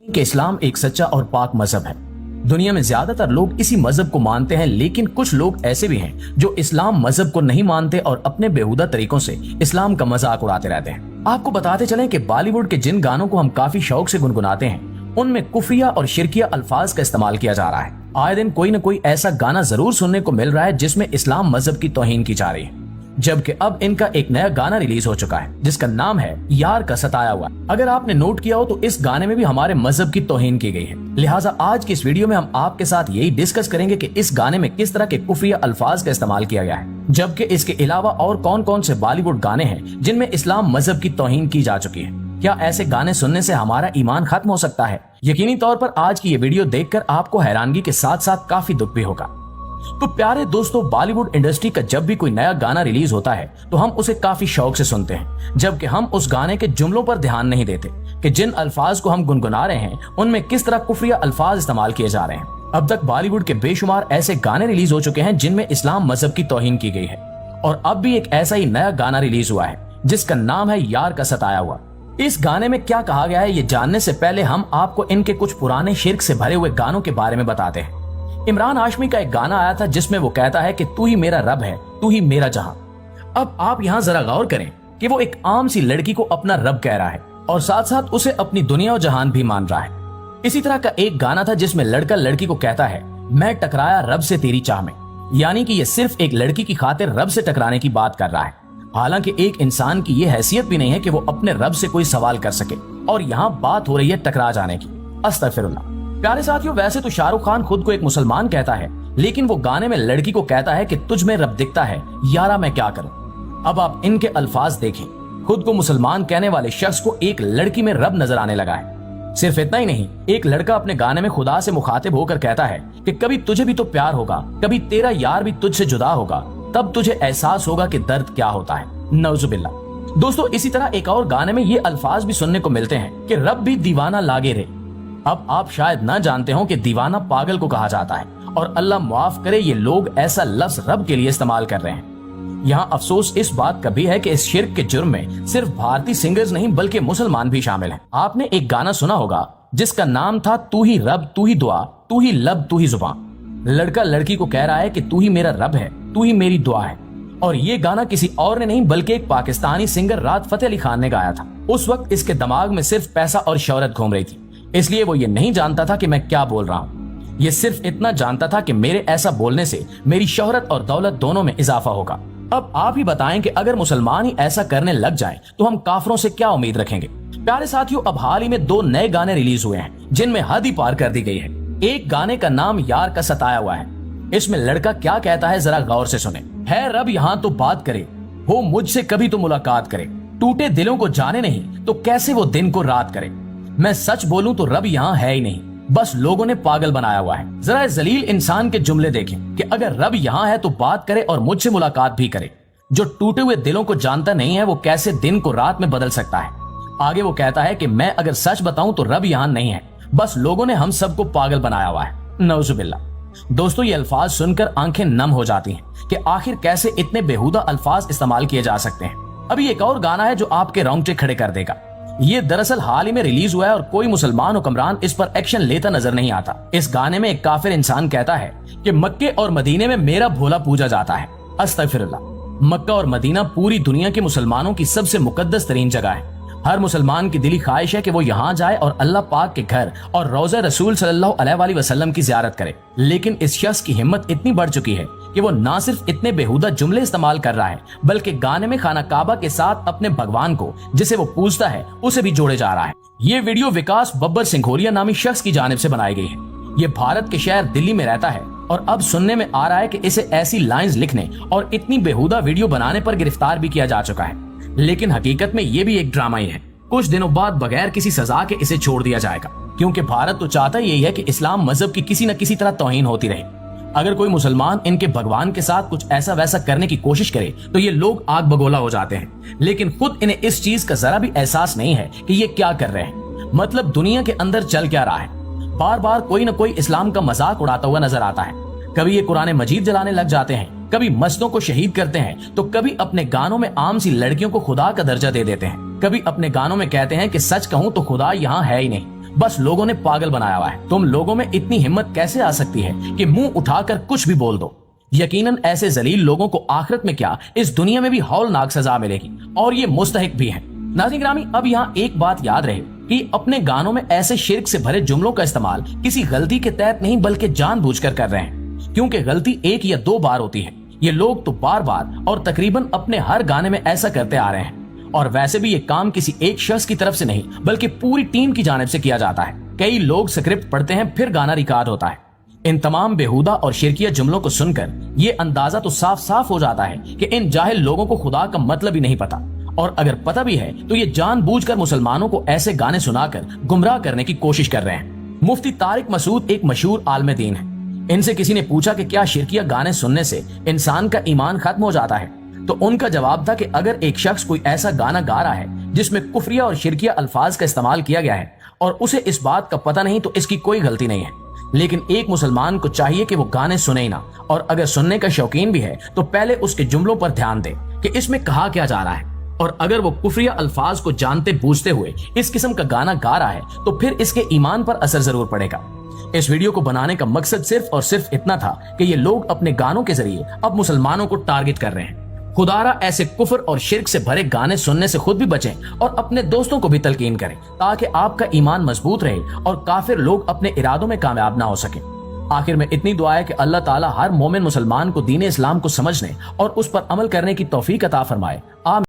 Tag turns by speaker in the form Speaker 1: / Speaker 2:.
Speaker 1: کہ اسلام एक सच्चा और पाक मजहब है। दुनिया में ज्यादातर लोग इसी मजहब को मानते हैं, लेकिन कुछ लोग ऐसे भी हैं जो इस्लाम मजहब को नहीं मानते और अपने बेहुदा तरीकों से इस्लाम का मजाक उड़ाते रहते हैं। आपको बताते चलें कि बॉलीवुड के जिन गानों को हम काफी शौक से गुनगुनाते हैं, उनमें कुफरिया और शिरकिया अल्फाज का इस्तेमाल किया जा रहा है। आए दिन कोई न कोई ऐसा गाना जरूर सुनने को मिल रहा है जिसमें इस्लाम मजहब की तौहीन की जा रही है, जबकि अब इनका एक नया गाना रिलीज हो चुका है जिसका नाम है यार का सताया हुआ। अगर आपने नोट किया हो तो इस गाने में भी हमारे मजहब की तौहीन की गई है। लिहाजा आज की इस वीडियो में हम आपके साथ यही डिस्कस करेंगे कि इस गाने में किस तरह के कुफरिया अल्फाज का इस्तेमाल किया गया है, जबकि इसके अलावा और कौन कौन से बॉलीवुड गाने हैं जिनमें इस्लाम मजहब की तौहीन की जा चुकी है। क्या ऐसे गाने सुनने से हमारा ईमान खत्म हो सकता है? यकीनी तौर पर आज की ये वीडियो देखकर आपको हैरानगी के साथ साथ काफी दुख भी होगा। तो प्यारे दोस्तों, बॉलीवुड इंडस्ट्री का जब भी कोई नया गाना रिलीज होता है तो हम उसे काफी शौक से सुनते हैं, जबकि हम उस गाने के जुमलों पर ध्यान नहीं देते कि जिन अल्फाज को हम गुनगुना रहे हैं उनमें किस तरह कुफरिया अल्फाज इस्तेमाल किए जा रहे हैं। अब तक बॉलीवुड के बेशुमार ऐसे गाने रिलीज हो चुके हैं जिनमें इस्लाम मजहब की तौहीन की गई है, और अब भी एक ऐसा ही नया गाना रिलीज हुआ है जिसका नाम है यार का सताया हुआ। इस गाने में क्या कहा गया है ये जानने से पहले हम आपको इनके कुछ पुराने शिर्क से भरे हुए गानों के बारे में बताते हैं। इमरान हाशमी का एक गाना आया था जिसमें वो कहता है कि तू ही मेरा रब है, तू ही मेरा जहां। अब आप यहाँ जरा गौर करें कि वो एक आम सी लड़की को अपना रब कह रहा है और साथ साथ उसे अपनी दुनिया और जहान भी मान रहा है। इसी तरह का एक गाना था जिसमें लड़का लड़की को कहता है मैं टकराया रब से तेरी चाह में, यानी कि ये सिर्फ एक लड़की की खातिर रब से टकराने की बात कर रहा है। हालांकि एक इंसान की ये हैसियत भी नहीं है कि वो अपने रब से कोई सवाल कर सके, और यहाँ बात हो रही है टकरा जाने की। अस्तगफिरुल्लाह। प्यारे साथियों, वैसे तो शाहरुख खान खुद को एक मुसलमान कहता है, लेकिन वो गाने में लड़की को कहता है कि तुझ में रब दिखता है, यारा मैं क्या करूं। अब आप इनके अल्फाज देखें, खुद को मुसलमान कहने वाले शख्स को एक लड़की में रब नजर आने लगा है। सिर्फ इतना ही नहीं, एक लड़का अपने गाने में खुदा से मुखातिब होकर कहता है कि कभी तुझे भी तो प्यार होगा, कभी तेरा यार भी तुझसे जुदा होगा, तब तुझे एहसास होगा कि दर्द क्या होता है। नौजुबिल्लाह। दोस्तों, इसी तरह एक और गाने में ये अल्फाज भी सुनने को मिलते हैं कि रब भी दीवाना लागे रे। अब आप शायद न जानते हो कि दीवाना पागल को कहा जाता है, और अल्लाह माफ करे ये लोग ऐसा लफ्ज रब के लिए इस्तेमाल कर रहे हैं। यहाँ अफसोस इस बात का भी है कि इस शिर्क के जुर्म में सिर्फ भारतीय सिंगर्स नहीं बल्कि मुसलमान भी शामिल हैं। आपने एक गाना सुना होगा जिसका नाम था तू ही रब तू ही दुआ तू ही लब तू ही जुबान। लड़का लड़की को कह रहा है कि तू ही मेरा रब है, तू ही मेरी दुआ है। और ये गाना किसी और ने नहीं बल्कि एक पाकिस्तानी सिंगर राहत फतेह अली खान ने गाया था। उस वक्त इसके दिमाग में सिर्फ पैसा और शोहरत घूम रही थी, इसलिए वो ये नहीं जानता था कि मैं क्या बोल रहा हूँ। ये सिर्फ इतना जानता था कि मेरे ऐसा बोलने से मेरी शोहरत और दौलत दोनों में इजाफा होगा। अब आप ही बताएं कि अगर मुसलमान ही ऐसा करने लग जाएं तो हम काफिरों से क्या उम्मीद रखेंगे। प्यारे साथियों, अब हाल ही में 2 नए गाने रिलीज हुए हैं जिनमें हद ही पार कर दी गई है। एक गाने का नाम यार का सताया हुआ है। इसमें लड़का क्या कहता है जरा गौर से सुने। है रब यहाँ तो बात करे, हो मुझसे कभी तो मुलाकात करे, टूटे दिलों को जाने नहीं तो कैसे वो दिन को रात करे। मैं सच बोलूं तो रब यहाँ है ही नहीं, बस लोगों ने पागल बनाया हुआ है। जरा इस जलील इंसान के जुमले देखें कि अगर रब यहाँ है तो बात करे और मुझसे मुलाकात भी करे। जो टूटे हुए दिलों को जानता नहीं है वो कैसे दिन को रात में बदल सकता है। आगे वो कहता है कि मैं अगर सच बताऊं तो रब यहाँ नहीं है, बस लोगों ने हम सबको पागल बनाया हुआ है। नौजुबिल्लाह। दोस्तों, ये अल्फाज सुनकर आंखें नम हो जाती हैं कि आखिर कैसे इतने बेहुदा अल्फाज इस्तेमाल किए जा सकते हैं। अभी एक और गाना है जो आपके रोंगटे खड़े कर देगा। ये दरअसल हाल ही में रिलीज हुआ है और कोई मुसलमान हुक्मरान इस पर एक्शन लेता नजर नहीं आता। इस गाने में एक काफिर इंसान कहता है कि मक्के और मदीने में मेरा भोला पूजा जाता है। अस्तगफिरुल्लाह। मक्का और मदीना पूरी दुनिया के मुसलमानों की सबसे मुकद्दस तरीन जगह है। हर मुसलमान की दिली ख्वाहिश है कि वो यहाँ जाए और अल्लाह पाक के घर और रोज़ा रसूल सल्लल्लाहु अलैहि वसल्लम की ज़ियारत करे। लेकिन इस शख्स की हिम्मत इतनी बढ़ चुकी है कि वो ना सिर्फ इतने बेहुदा जुमले इस्तेमाल कर रहा है बल्कि गाने में खाना काबा के साथ अपने भगवान को जिसे वो पूजता है उसे भी जोड़े जा रहा है। ये वीडियो विकास बब्बर सिंघोरिया नामी शख्स की जानिब से बनाई गई है। ये भारत के शहर दिल्ली में रहता है और अब सुनने में आ रहा है कि इसे ऐसी लाइंस लिखने और इतनी बेहुदा वीडियो बनाने पर गिरफ्तार भी किया जा चुका है। लेकिन हकीकत में ये भी एक ड्रामा ही है। कुछ दिनों बाद बगैर किसी सजा के इसे छोड़ दिया जाएगा, क्योंकि भारत तो चाहता यही है कि इस्लाम मजहब की किसी न किसी तरह तौहीन होती रहे। अगर कोई मुसलमान इनके भगवान के साथ कुछ ऐसा वैसा करने की कोशिश करे तो ये लोग आग बगोला हो जाते हैं, लेकिन खुद इन्हें इस चीज का जरा भी एहसास नहीं है कि ये क्या कर रहे हैं, मतलब दुनिया के अंदर चल क्या रहा है। बार बार कोई न कोई इस्लाम का मजाक उड़ाता हुआ नजर आता है। कभी ये कुरान मजीद जलाने लग जाते हैं, कभी मस्जिदों को शहीद करते हैं, तो कभी अपने गानों में आम सी लड़कियों को खुदा का दर्जा दे देते हैं। कभी अपने गानों में कहते हैं कि सच कहूं तो खुदा यहाँ है ही नहीं, बस लोगों ने पागल बनाया हुआ है। तुम लोगों में इतनी हिम्मत कैसे आ सकती है कि मुंह उठाकर कुछ भी बोल दो। यकीनन ऐसे जलील लोगों को आखिरत में क्या इस दुनिया में भी हौलनाक सजा मिलेगी और ये मुस्तहिक भी है। नाज़रीन गिरामी, अब यहाँ एक बात याद रहे कि अपने गानों में ऐसे शिर्क से भरे जुमलों का इस्तेमाल किसी गलती के तहत नहीं बल्कि जानबूझकर कर रहे हैं, क्योंकि गलती एक या दो बार होती है। ये लोग तो बार बार और तकरीबन अपने हर गाने में ऐसा करते आ रहे हैं। और वैसे भी ये काम किसी एक शख्स की तरफ से नहीं बल्कि पूरी टीम की जानिब से किया जाता है। कई लोग स्क्रिप्ट पढ़ते हैं, फिर गाना रिकॉर्ड होता है। इन तमाम बेहुदा और शिरकिया जुमलों को सुनकर ये अंदाजा तो साफ साफ हो जाता है कि इन जाहिल लोगों को खुदा का मतलब ही नहीं पता, और अगर पता भी है तो ये जानबूझकर मुसलमानों को ऐसे गाने सुनाकर गुमराह करने की कोशिश कर रहे हैं। मुफ्ती तारिक मसूद एक मशहूर आलिम दीन है। इनसे किसी ने पूछा कि क्या शिरकिया गाने सुनने से इंसान का ईमान खत्म हो जाता है, तो उनका जवाब था कि अगर एक शख्स कोई ऐसा गाना गा रहा है जिसमें कुफरिया और शिरकिया अल्फाज का इस्तेमाल किया गया है और उसे इस बात का पता नहीं, तो इसकी कोई गलती नहीं है। लेकिन एक मुसलमान को चाहिए कि वो गाने सुने ही ना, और अगर सुनने का शौकीन भी है तो पहले उसके जुमलों पर ध्यान दे कि इसमें कहा क्या जा रहा है। और अगर वो कुफरिया अल्फाज को जानते बूझते हुए इस किस्म का गाना गा रहा है तो फिर इसके ईमान पर असर जरूर पड़ेगा। इस वीडियो को बनाने का मकसद सिर्फ और सिर्फ इतना था कि ये लोग अपने गानों के जरिए अब मुसलमानों को टारगेट कर रहे हैं। खुदारा ऐसे कुफर और शिर्क से भरे गाने सुनने से खुद भी बचें और अपने दोस्तों को भी तलकीन करें, ताकि आपका ईमान मजबूत रहे और काफिर लोग अपने इरादों में कामयाब ना हो सके। आखिर में इतनी दुआ है कि अल्लाह ताला हर मोमिन मुसलमान को दीन इस्लाम को समझने और उस पर अमल करने की तौफीक अता फरमाए। आमीन।